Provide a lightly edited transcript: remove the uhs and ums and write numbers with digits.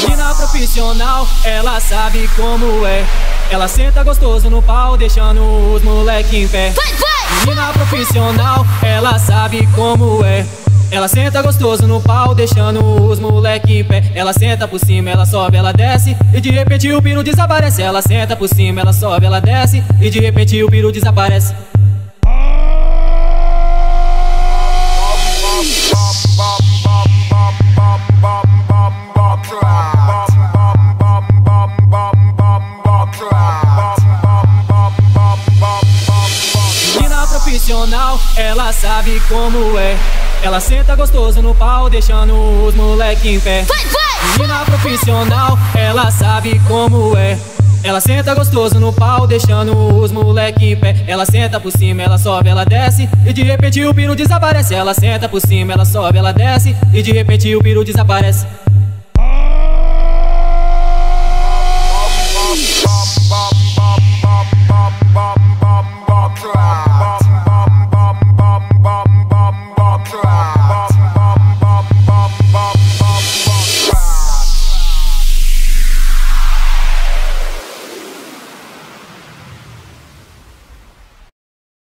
Menina profissional, ela sabe como é. Ela senta gostoso no pau, deixando os moleque em pé. Menina profissional, ela sabe como é. Ela senta gostoso no pau, deixando os moleque em pé. Ela senta por cima, ela sobe, ela desce, e de repente o piru desaparece. Ela senta por cima, ela sobe, ela desce, e de repente o piru desaparece. Menina profissional, ela sabe como é. Ela senta gostoso no pau, deixando os moleque em pé. Menina profissional, ela sabe como é. Ela senta gostoso no pau, deixando os moleque em pé. Ela senta por cima, ela sobe, ela desce, e de repente o piru desaparece. Ela senta por cima, ela sobe, ela desce, e de repente o piru desaparece.